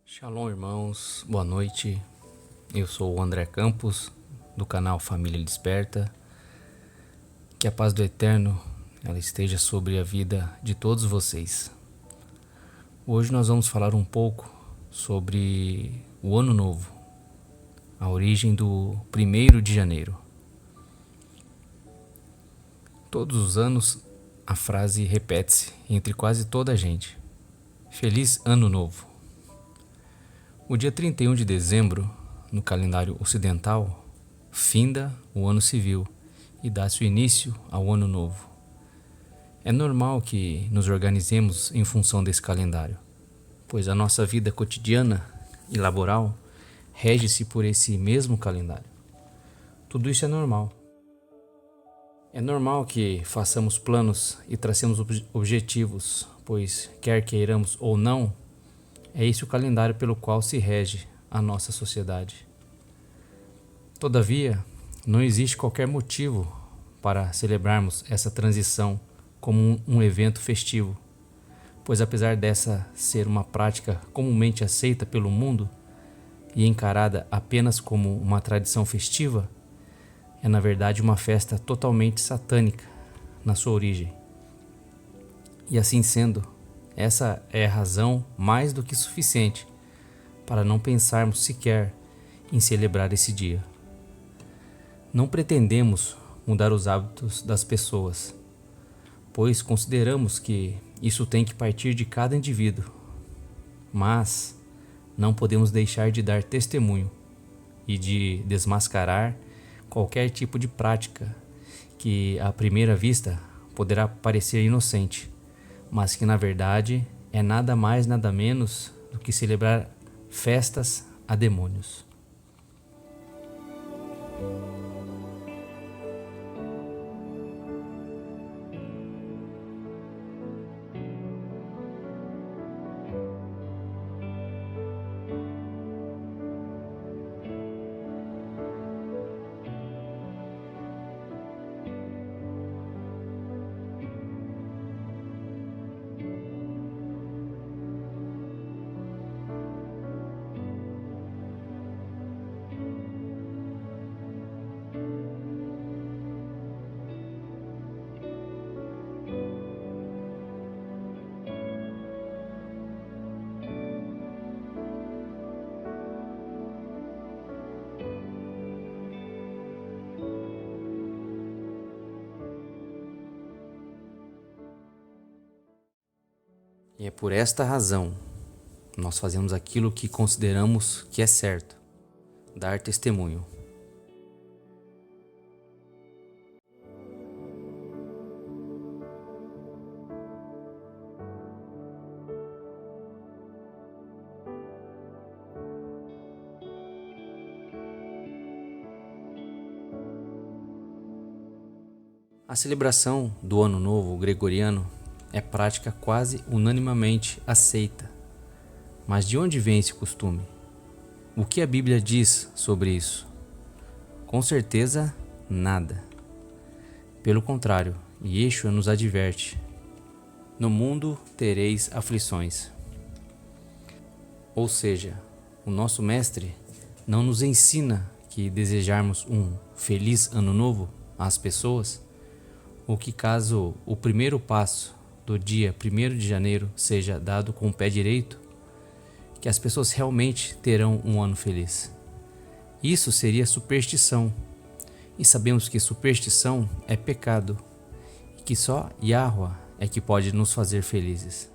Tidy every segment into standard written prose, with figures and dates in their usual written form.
Shalom, irmãos, boa noite. Eu sou o André Campos, do canal Família Desperta. Que a paz do Eterno ela esteja sobre a vida de todos vocês. Hoje nós vamos falar um pouco sobre o Ano Novo, a origem do 1º de janeiro. Todos os anos a frase repete-se entre quase toda a gente: Feliz Ano Novo. O dia 31 de dezembro, no calendário ocidental, finda o ano civil e dá-se o início ao ano novo. É normal que nos organizemos em função desse calendário, pois a nossa vida cotidiana e laboral rege-se por esse mesmo calendário. Tudo isso é normal. É normal que façamos planos e tracemos objetivos, pois quer queiramos ou não, é esse o calendário pelo qual se rege a nossa sociedade. Todavia, não existe qualquer motivo para celebrarmos essa transição como um evento festivo, pois apesar dessa ser uma prática comumente aceita pelo mundo e encarada apenas como uma tradição festiva, é na verdade uma festa totalmente satânica na sua origem. E assim sendo, essa é a razão mais do que suficiente para não pensarmos sequer em celebrar esse dia. Não pretendemos mudar os hábitos das pessoas, pois consideramos que isso tem que partir de cada indivíduo, mas não podemos deixar de dar testemunho e de desmascarar qualquer tipo de prática que à primeira vista poderá parecer inocente, mas que na verdade é nada mais nada menos do que celebrar festas a demônios. E é por esta razão nós fazemos aquilo que consideramos que é certo: dar testemunho. A celebração do Ano Novo Gregoriano é prática quase unanimemente aceita. Mas de onde vem esse costume? O que a Bíblia diz sobre isso? Com certeza, nada. Pelo contrário, Yeshua nos adverte: no mundo tereis aflições. Ou seja, o nosso Mestre não nos ensina que desejarmos um feliz ano novo às pessoas, ou que caso o primeiro passo do dia 1º de janeiro seja dado com o pé direito, que as pessoas realmente terão um ano feliz. Isso seria superstição, e sabemos que superstição é pecado, e que só Yahweh é que pode nos fazer felizes.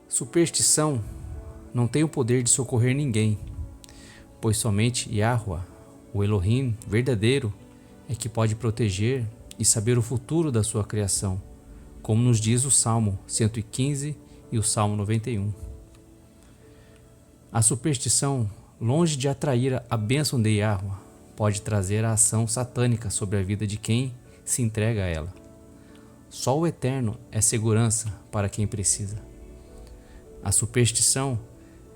Superstição não tem o poder de socorrer ninguém, pois somente Yahweh, o Elohim verdadeiro, é que pode proteger e saber o futuro da sua criação, como nos diz o Salmo 115 e o Salmo 91. A superstição, longe de atrair a bênção de Yahweh, pode trazer a ação satânica sobre a vida de quem se entrega a ela. Só o Eterno é segurança para quem precisa. A superstição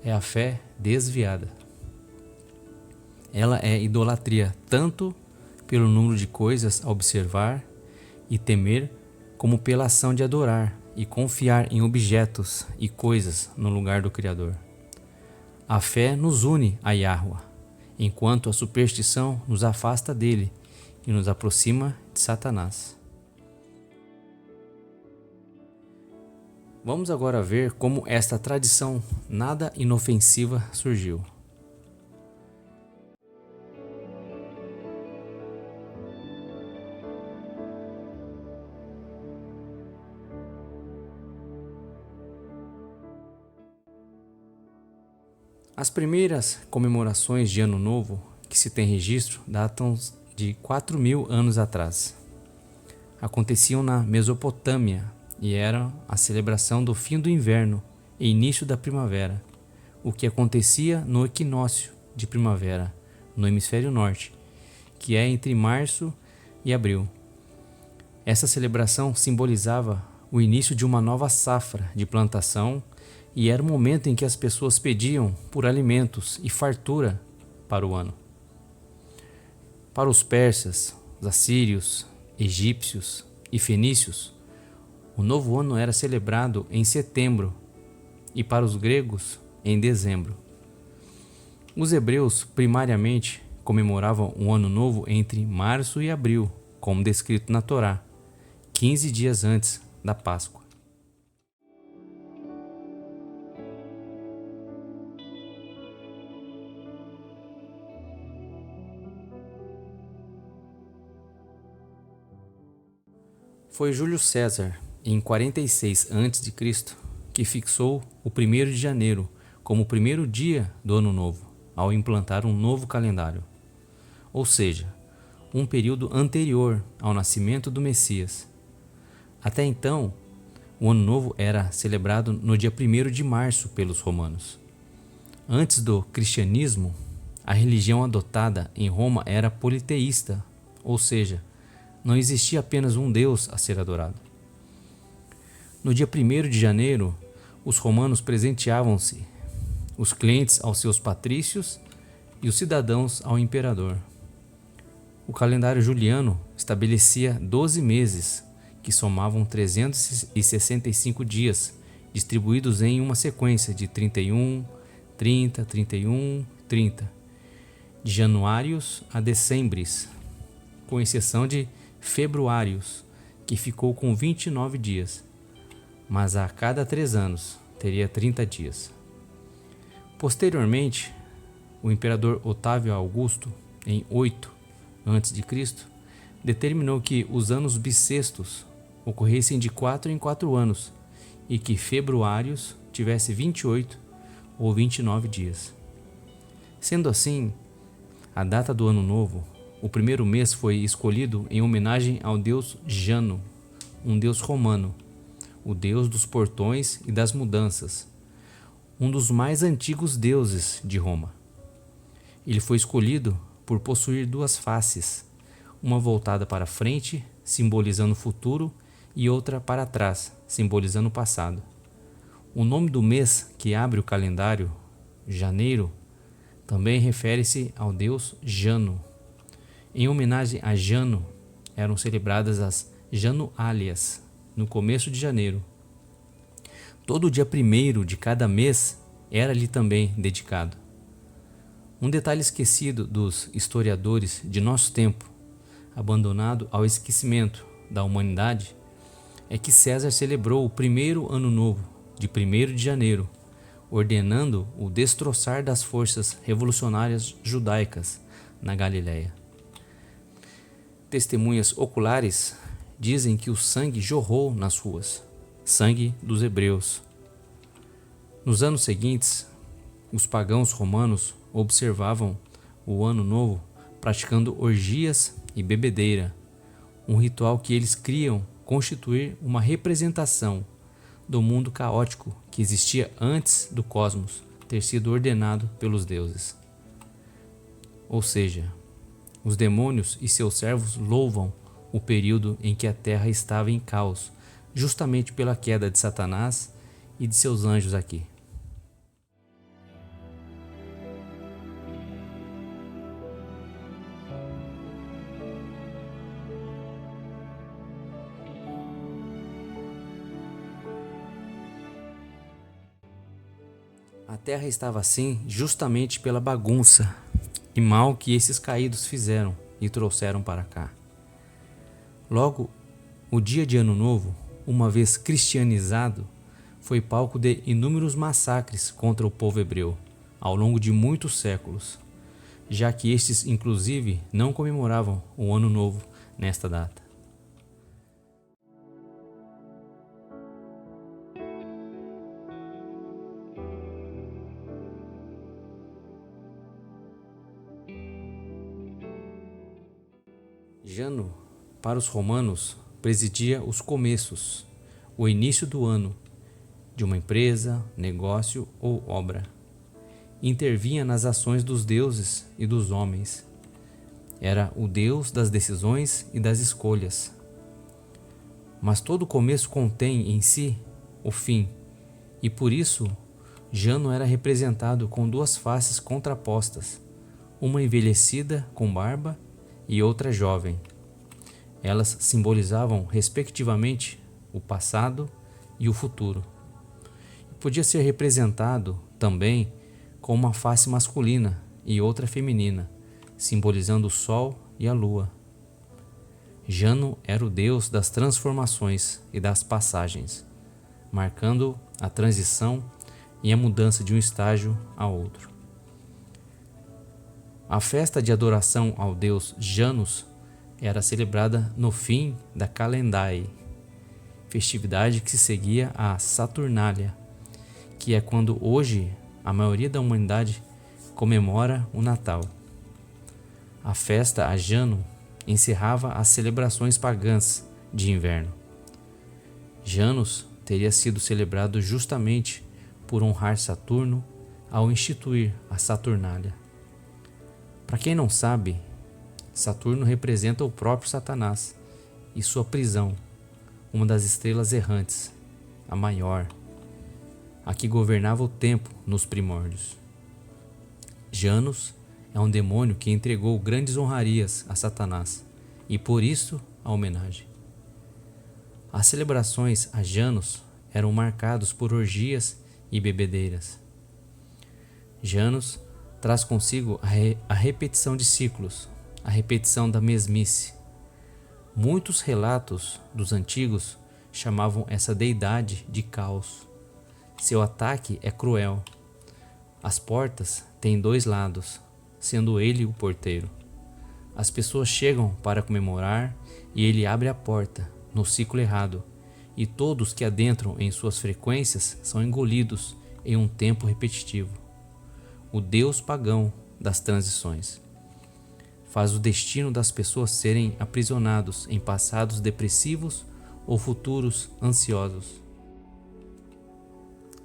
é a fé desviada. Ela é idolatria tanto pelo número de coisas a observar, e temer como pela ação de adorar e confiar em objetos e coisas no lugar do Criador. A fé nos une a Yahuwah, enquanto a superstição nos afasta dele e nos aproxima de Satanás. Vamos agora ver como esta tradição nada inofensiva surgiu. As primeiras comemorações de Ano Novo que se tem registro datam de 4.000 anos atrás. Aconteciam na Mesopotâmia e eram a celebração do fim do inverno e início da primavera, o que acontecia no equinócio de primavera no hemisfério norte, que é entre março e abril. Essa celebração simbolizava o início de uma nova safra de plantação e era o momento em que as pessoas pediam por alimentos e fartura para o ano. Para os persas, os assírios, egípcios e fenícios, o novo ano era celebrado em setembro e para os gregos em dezembro. Os hebreus primariamente comemoravam o ano novo entre março e abril, como descrito na Torá, 15 dias antes da Páscoa. Foi Júlio César, em 46 a.C., que fixou o 1º de janeiro como o primeiro dia do Ano Novo, ao implantar um novo calendário, ou seja, um período anterior ao nascimento do Messias. Até então, o Ano Novo era celebrado no dia 1º de março pelos romanos. Antes do cristianismo, a religião adotada em Roma era politeísta, ou seja, não existia apenas um Deus a ser adorado. No dia 1º de janeiro, os romanos presenteavam-se, os clientes aos seus patrícios e os cidadãos ao imperador. O calendário juliano estabelecia 12 meses, que somavam 365 dias, distribuídos em uma sequência de 31, 30, 31, 30, de januários a decembres, com exceção de februários, que ficou com 29 dias, mas a cada 3 anos teria 30 dias. Posteriormente, o imperador Otávio Augusto, em 8 a.C., determinou que os anos bissextos ocorressem de 4 em 4 anos e que februários tivesse 28 ou 29 dias. Sendo assim, a data do Ano Novo, o primeiro mês foi escolhido em homenagem ao deus Jano, um deus romano, o deus dos portões e das mudanças, um dos mais antigos deuses de Roma. Ele foi escolhido por possuir 2 faces, uma voltada para frente, simbolizando o futuro, e outra para trás, simbolizando o passado. O nome do mês que abre o calendário, janeiro, também refere-se ao deus Jano. Em homenagem a Jano, eram celebradas as Januálias, no começo de janeiro. Todo dia 1º de cada mês era-lhe também dedicado. Um detalhe esquecido dos historiadores de nosso tempo, abandonado ao esquecimento da humanidade, é que César celebrou o primeiro ano novo, de 1º de janeiro, ordenando o destroçar das forças revolucionárias judaicas na Galiléia. Testemunhas oculares dizem que o sangue jorrou nas ruas, sangue dos hebreus. Nos anos seguintes, os pagãos romanos observavam o Ano Novo praticando orgias e bebedeira, um ritual que eles criam constituir uma representação do mundo caótico que existia antes do cosmos ter sido ordenado pelos deuses. Ou seja, os demônios e seus servos louvam o período em que a terra estava em caos, justamente pela queda de Satanás e de seus anjos aqui. A terra estava assim justamente pela bagunça e mal que esses caídos fizeram e trouxeram para cá. Logo, o dia de Ano Novo, uma vez cristianizado, foi palco de inúmeros massacres contra o povo hebreu, ao longo de muitos séculos, já que estes inclusive não comemoravam o Ano Novo nesta data. Jano, para os romanos, presidia os começos, o início do ano, de uma empresa, negócio ou obra. Intervinha nas ações dos deuses e dos homens. Era o deus das decisões e das escolhas. Mas todo começo contém em si o fim, e por isso Jano era representado com duas faces contrapostas, uma envelhecida com barba e outra jovem. Elas simbolizavam, respectivamente, o passado e o futuro. Podia ser representado também com uma face masculina e outra feminina, simbolizando o sol e a lua. Jano era o deus das transformações e das passagens, marcando a transição e a mudança de um estágio a outro. A festa de adoração ao deus Janus era celebrada no fim da Calendae, festividade que se seguia à Saturnália, que é quando hoje a maioria da humanidade comemora o Natal. A festa a Jano encerrava as celebrações pagãs de inverno. Janus teria sido celebrado justamente por honrar Saturno ao instituir a Saturnália. Para quem não sabe, Saturno representa o próprio Satanás e sua prisão, uma das estrelas errantes, a maior, a que governava o tempo nos primórdios. Janus é um demônio que entregou grandes honrarias a Satanás e por isso a homenagem. As celebrações a Janus eram marcadas por orgias e bebedeiras. Janus traz consigo a repetição de ciclos, a repetição da mesmice. Muitos relatos dos antigos chamavam essa deidade de caos. Seu ataque é cruel. As portas têm dois lados, sendo ele o porteiro. As pessoas chegam para comemorar e ele abre a porta, no ciclo errado, e todos que adentram em suas frequências são engolidos em um tempo repetitivo. O deus pagão das transições faz o destino das pessoas serem aprisionados em passados depressivos ou futuros ansiosos,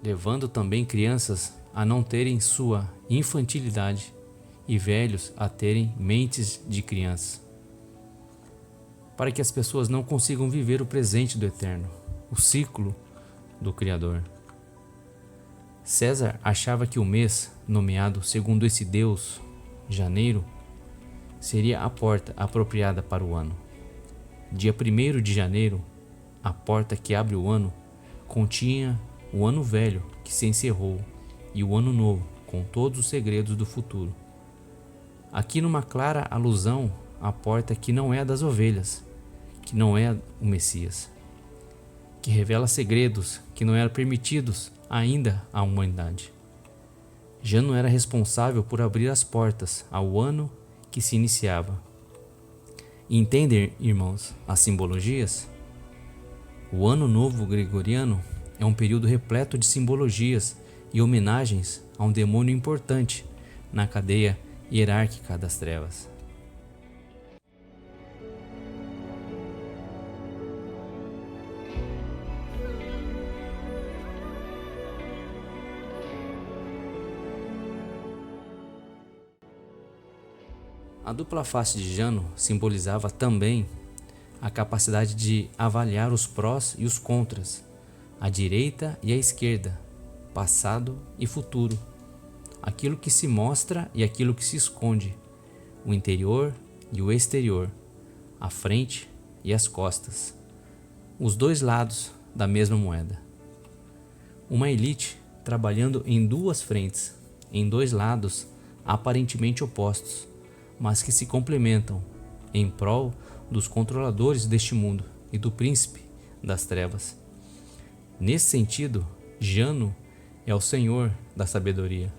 levando também crianças a não terem sua infantilidade e velhos a terem mentes de criança, para que as pessoas não consigam viver o presente do Eterno, o ciclo do Criador. César achava que o mês, nomeado segundo esse deus, janeiro, seria a porta apropriada para o ano. Dia 1º de janeiro, a porta que abre o ano, continha o ano velho que se encerrou e o ano novo, com todos os segredos do futuro. Aqui numa clara alusão à porta que não é a das ovelhas, que não é o Messias, que revela segredos que não eram permitidos ainda à humanidade. Jano era responsável por abrir as portas ao ano que se iniciava. Entendem, irmãos, as simbologias? O Ano Novo Gregoriano é um período repleto de simbologias e homenagens a um demônio importante na cadeia hierárquica das trevas. A dupla face de Jano simbolizava também a capacidade de avaliar os prós e os contras, a direita e a esquerda, passado e futuro, aquilo que se mostra e aquilo que se esconde, o interior e o exterior, a frente e as costas, os dois lados da mesma moeda. Uma elite trabalhando em duas frentes, em dois lados aparentemente opostos, mas que se complementam em prol dos controladores deste mundo e do príncipe das trevas. Nesse sentido, Jano é o senhor da sabedoria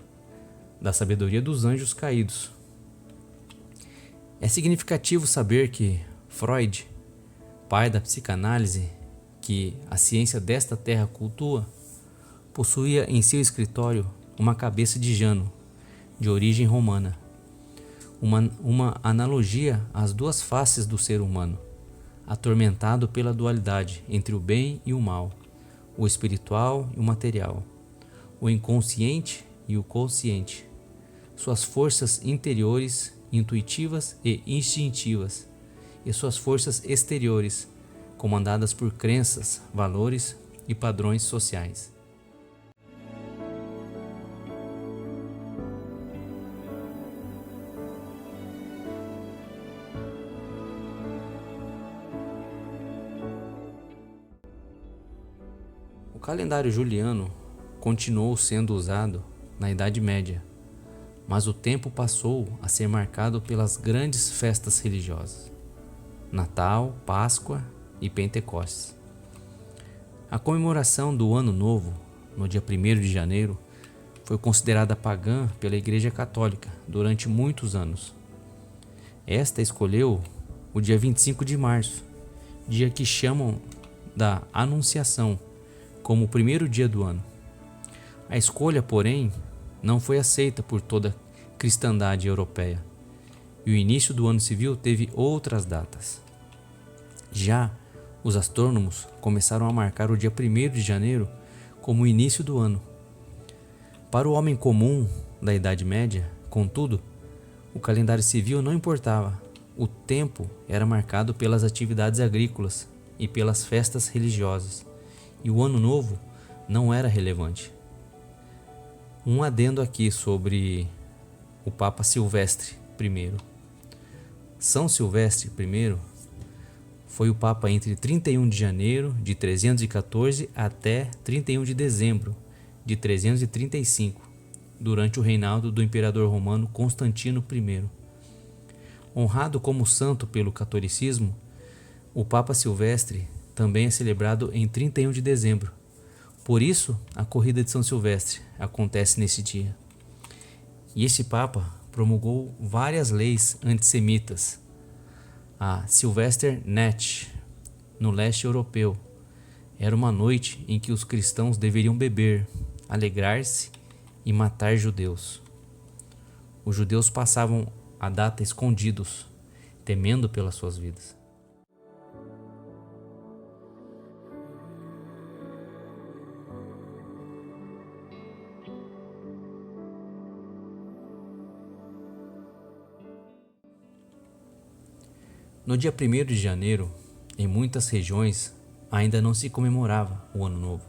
dos anjos caídos. É significativo saber que Freud, pai da psicanálise que a ciência desta terra cultua, possuía em seu escritório uma cabeça de Jano, de origem romana, uma analogia às duas faces do ser humano, atormentado pela dualidade entre o bem e o mal, o espiritual e o material, o inconsciente e o consciente, suas forças interiores, intuitivas e instintivas, e suas forças exteriores, comandadas por crenças, valores e padrões sociais. O calendário juliano continuou sendo usado na Idade Média, mas o tempo passou a ser marcado pelas grandes festas religiosas: Natal, Páscoa e Pentecostes. A comemoração do Ano Novo, no dia 1º de janeiro, foi considerada pagã pela Igreja Católica durante muitos anos. Esta escolheu o dia 25 de março, dia que chamam da Anunciação, como o primeiro dia do ano. A escolha, porém, não foi aceita por toda a cristandade europeia, e o início do ano civil teve outras datas. Já os astrônomos começaram a marcar o dia 1º de janeiro como o início do ano. Para o homem comum da Idade Média, contudo, o calendário civil não importava. O tempo era marcado pelas atividades agrícolas e pelas festas religiosas, e o Ano Novo não era relevante. Um adendo aqui sobre o Papa Silvestre I. São Silvestre I foi o Papa entre 31 de janeiro de 314 até 31 de dezembro de 335, durante o reinado do imperador romano Constantino I. Honrado como santo pelo catolicismo, o Papa Silvestre também é celebrado em 31 de dezembro. Por isso, a corrida de São Silvestre acontece nesse dia. E esse Papa promulgou várias leis antissemitas. A Silvesternacht, no leste europeu, era uma noite em que os cristãos deveriam beber, alegrar-se e matar judeus. Os judeus passavam a data escondidos, temendo pelas suas vidas. No dia 1º de janeiro, em muitas regiões, ainda não se comemorava o Ano Novo.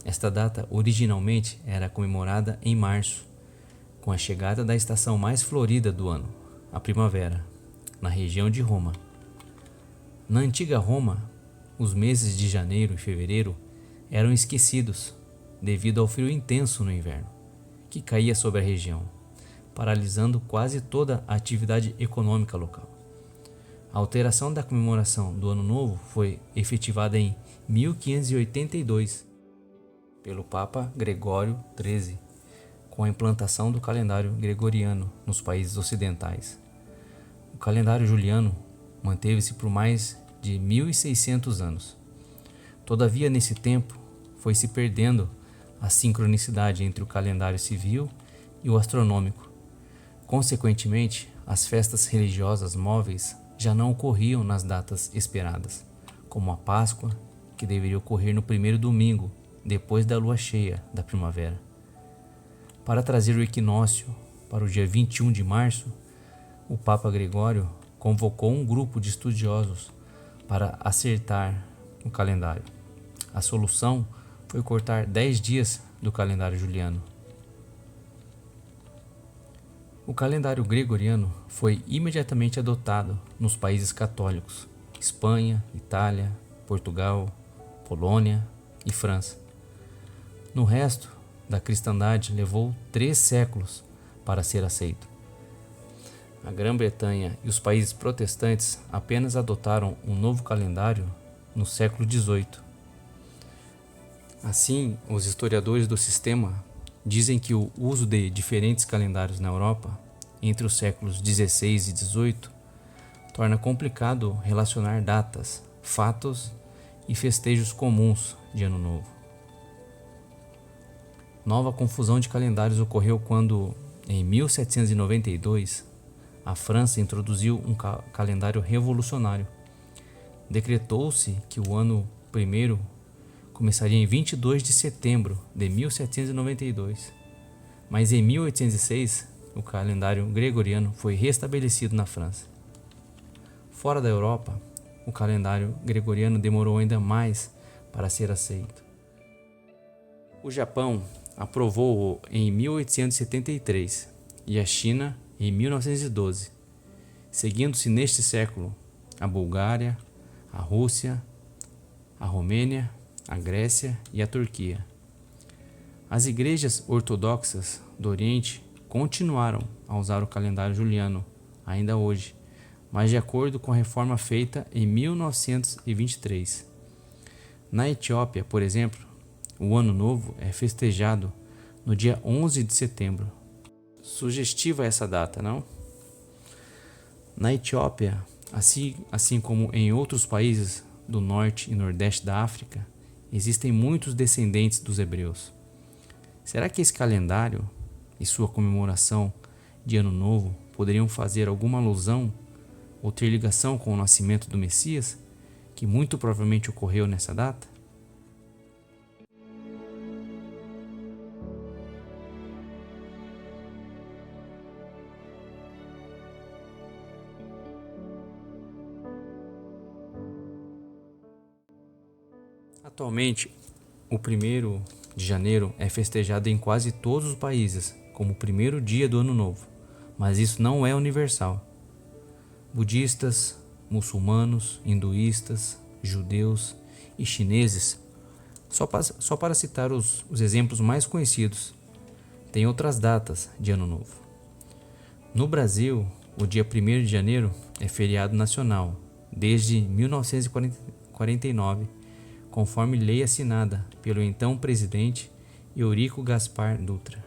Esta data originalmente era comemorada em março, com a chegada da estação mais florida do ano, a primavera, na região de Roma. Na antiga Roma, os meses de janeiro e fevereiro eram esquecidos devido ao frio intenso no inverno, que caía sobre a região, paralisando quase toda a atividade econômica local. A alteração da comemoração do Ano Novo foi efetivada em 1582 pelo Papa Gregório XIII, com a implantação do calendário gregoriano nos países ocidentais. O calendário juliano manteve-se por mais de 1600 anos. Todavia, nesse tempo, foi se perdendo a sincronicidade entre o calendário civil e o astronômico. Consequentemente, as festas religiosas móveis já não ocorriam nas datas esperadas, como a Páscoa, que deveria ocorrer no primeiro domingo, depois da lua cheia da primavera. Para trazer o equinócio para o dia 21 de março, o Papa Gregório convocou um grupo de estudiosos para acertar o calendário. A solução foi cortar 10 dias do calendário juliano. O calendário gregoriano foi imediatamente adotado nos países católicos: Espanha, Itália, Portugal, Polônia e França. No resto da cristandade, levou 3 séculos para ser aceito. A Grã-Bretanha e os países protestantes apenas adotaram um novo calendário no século XVIII. Assim, os historiadores do sistema dizem que o uso de diferentes calendários na Europa entre os séculos XVI e XVIII torna complicado relacionar datas, fatos e festejos comuns de Ano Novo. Nova confusão de calendários ocorreu quando, em 1792, a França introduziu um calendário revolucionário. Decretou-se que o ano primeiro começaria em 22 de setembro de 1792, mas em 1806 o calendário gregoriano foi restabelecido na França. Fora da Europa, o calendário gregoriano demorou ainda mais para ser aceito. O Japão aprovou-o em 1873 e a China em 1912, seguindo-se neste século a Bulgária, a Rússia, a Romênia, a Grécia e a Turquia. As igrejas ortodoxas do Oriente continuaram a usar o calendário juliano ainda hoje, mas de acordo com a reforma feita em 1923. Na Etiópia, por exemplo, o Ano Novo é festejado no dia 11 de setembro. Sugestiva essa data, não? Na Etiópia, assim como em outros países do norte e nordeste da África, existem muitos descendentes dos hebreus. Será que esse calendário e sua comemoração de Ano Novo poderiam fazer alguma alusão ou ter ligação com o nascimento do Messias, que muito provavelmente ocorreu nessa data? Atualmente, o 1º de janeiro é festejado em quase todos os países como o primeiro dia do Ano Novo, mas isso não é universal. Budistas, muçulmanos, hinduístas, judeus e chineses, só para citar os exemplos mais conhecidos, têm outras datas de Ano Novo. No Brasil, o dia 1º de janeiro é feriado nacional desde 1949, conforme lei assinada pelo então presidente Eurico Gaspar Dutra.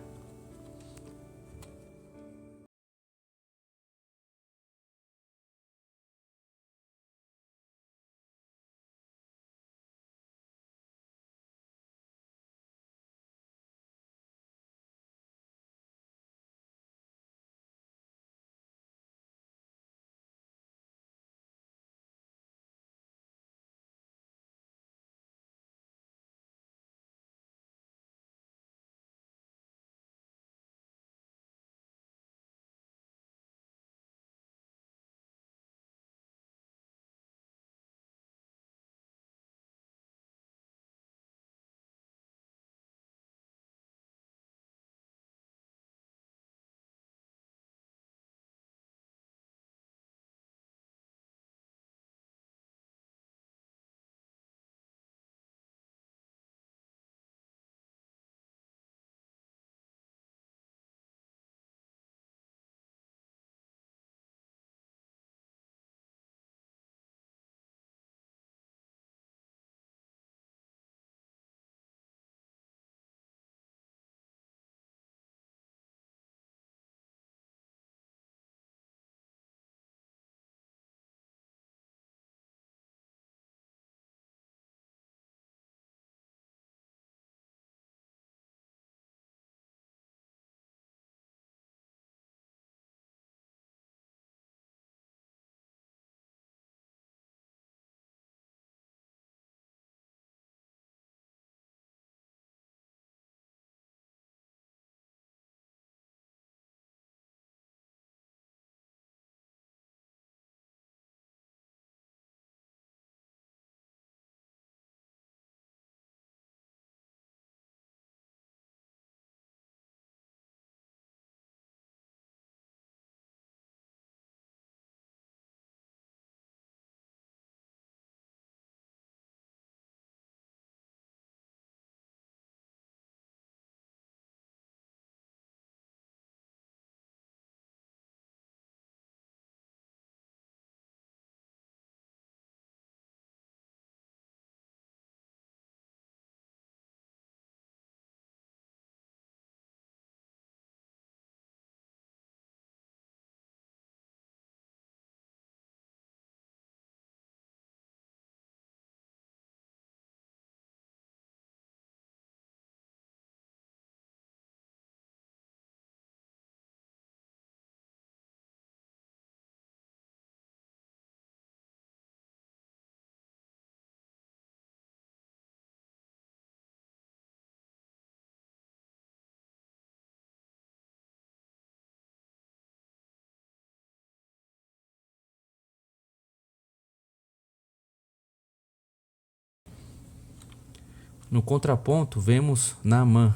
No contraponto, vemos Naamã,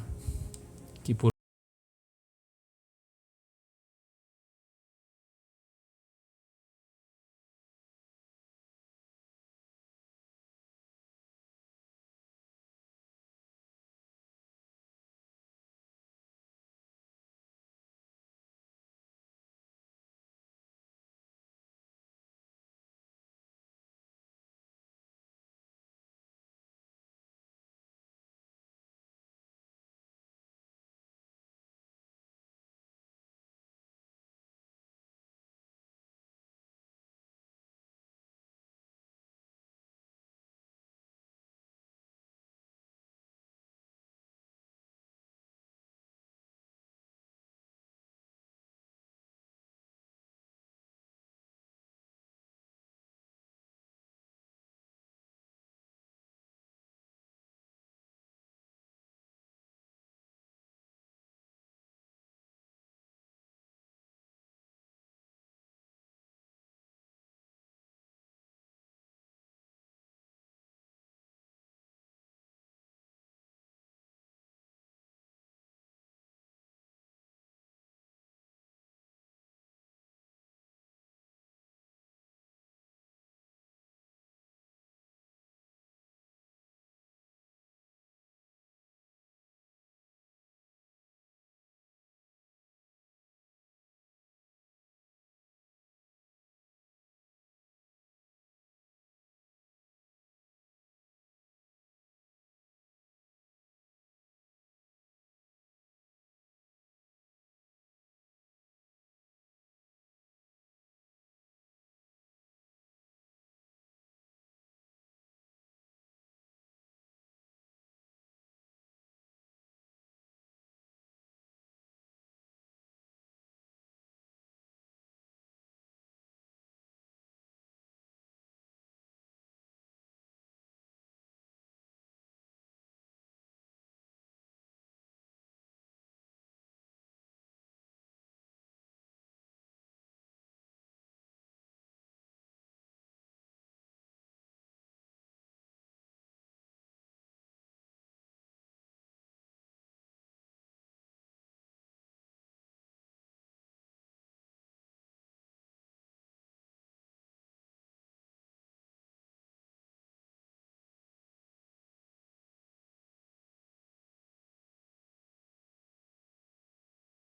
que por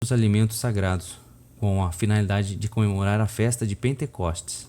os alimentos sagrados, com a finalidade de comemorar a festa de Pentecostes.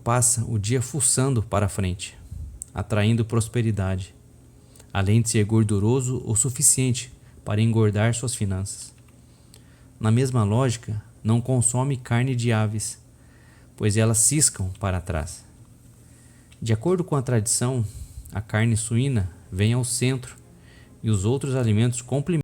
passa o dia fuçando para a frente, atraindo prosperidade, além de ser gorduroso o suficiente para engordar suas finanças. Na mesma lógica, não consome carne de aves, pois elas ciscam para trás. De acordo com a tradição, a carne suína vem ao centro e os outros alimentos complementam.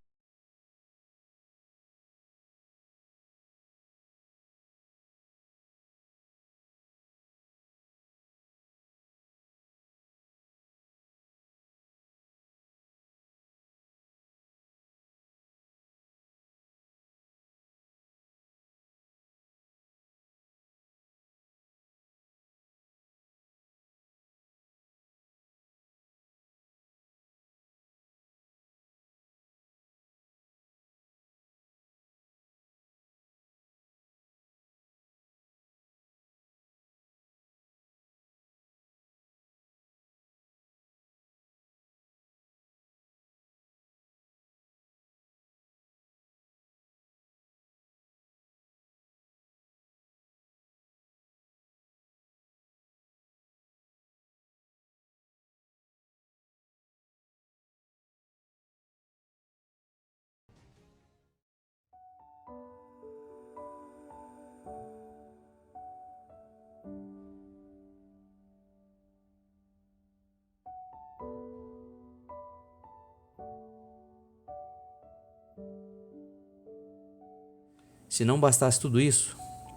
Se não bastasse tudo isso,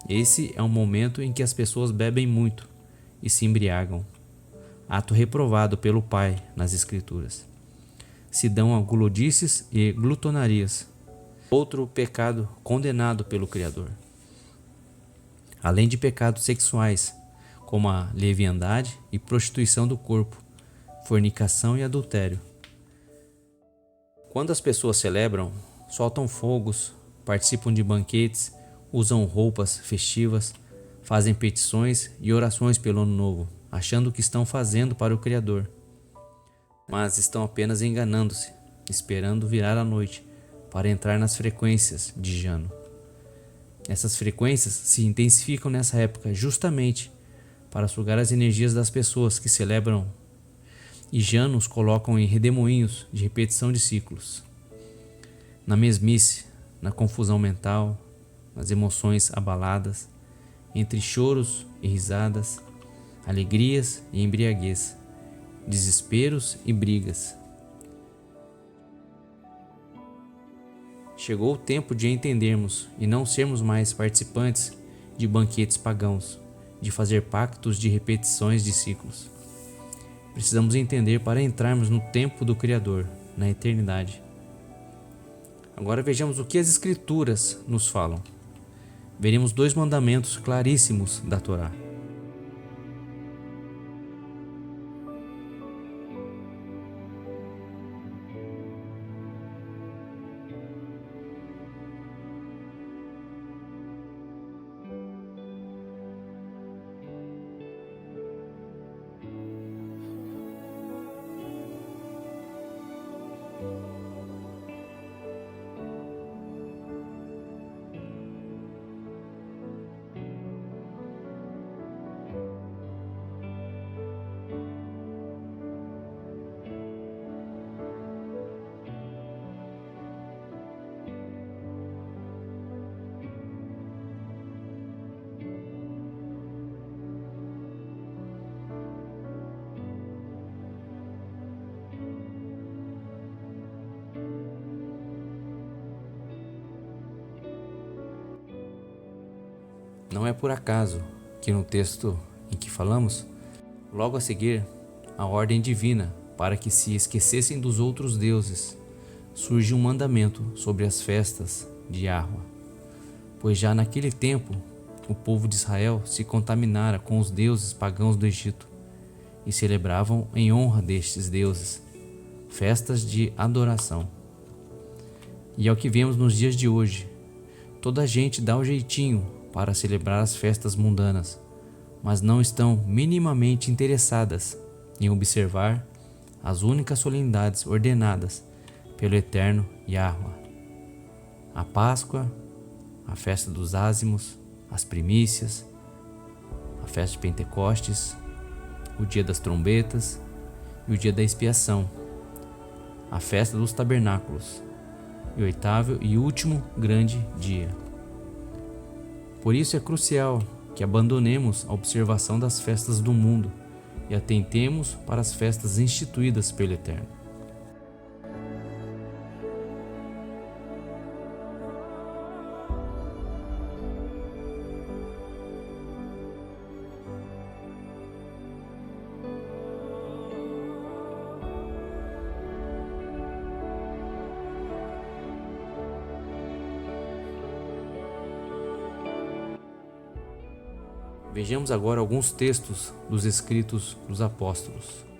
esse é um momento em que as pessoas bebem muito e se embriagam, ato reprovado pelo Pai nas Escrituras. Se dão a gulodices e glutonarias, outro pecado condenado pelo Criador. Além de pecados sexuais, como a leviandade e prostituição do corpo, fornicação e adultério. Quando as pessoas celebram, soltam fogos, participam de banquetes, usam roupas festivas, fazem petições e orações pelo ano novo, achando que estão fazendo para o Criador. Mas estão apenas enganando-se, esperando virar a noite para entrar nas frequências de Jano. Essas frequências se intensificam nessa época justamente para sugar as energias das pessoas que celebram, e Jano os colocam em redemoinhos de repetição de ciclos. Na mesmice, na confusão mental, nas emoções abaladas, entre choros e risadas, alegrias e embriaguez, desesperos e brigas. Chegou o tempo de entendermos e não sermos mais participantes de banquetes pagãos, de fazer pactos de repetições de ciclos. Precisamos entender para entrarmos no tempo do Criador, na eternidade. Agora vejamos o que as Escrituras nos falam. Veremos 2 mandamentos claríssimos da Torá. Não é por acaso que no texto em que falamos, logo a seguir, a ordem divina para que se esquecessem dos outros deuses, surge um mandamento sobre as festas de Yahweh, pois já naquele tempo o povo de Israel se contaminara com os deuses pagãos do Egito e celebravam em honra destes deuses festas de adoração. E é o que vemos nos dias de hoje. Toda a gente dá um jeitinho para celebrar as festas mundanas, mas não estão minimamente interessadas em observar as únicas solenidades ordenadas pelo eterno Yahweh: a Páscoa, a festa dos ázimos, as primícias, a festa de Pentecostes, o dia das trombetas e o dia da expiação, a festa dos tabernáculos e o oitavo e último grande dia. Por isso é crucial que abandonemos a observação das festas do mundo e atentemos para as festas instituídas pelo Eterno. Vejamos agora alguns textos dos escritos dos apóstolos.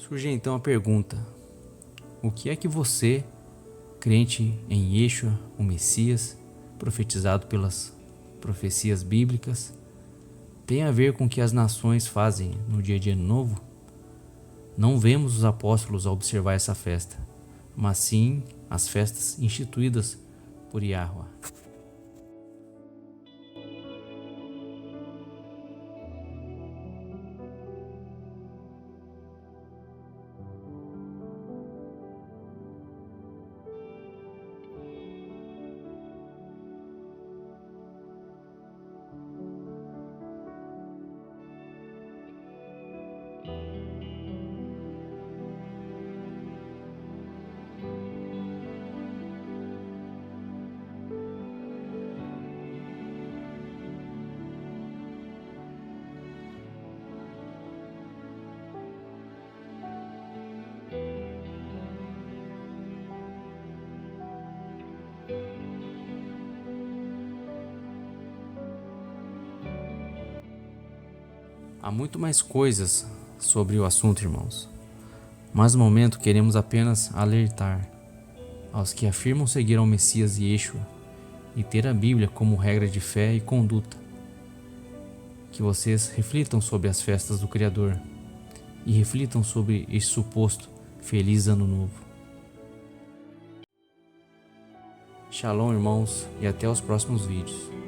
Surge então a pergunta: o que é que você, crente em Yeshua, o Messias, profetizado pelas profecias bíblicas, tem a ver com o que as nações fazem no dia de Ano Novo? Não vemos os apóstolos a observar essa festa, mas sim as festas instituídas por Yahweh. Há muito mais coisas sobre o assunto, irmãos, mas no momento queremos apenas alertar aos que afirmam seguir ao Messias Yeshua e ter a Bíblia como regra de fé e conduta, que vocês reflitam sobre as festas do Criador e reflitam sobre este suposto Feliz Ano Novo. Shalom, irmãos, e até os próximos vídeos.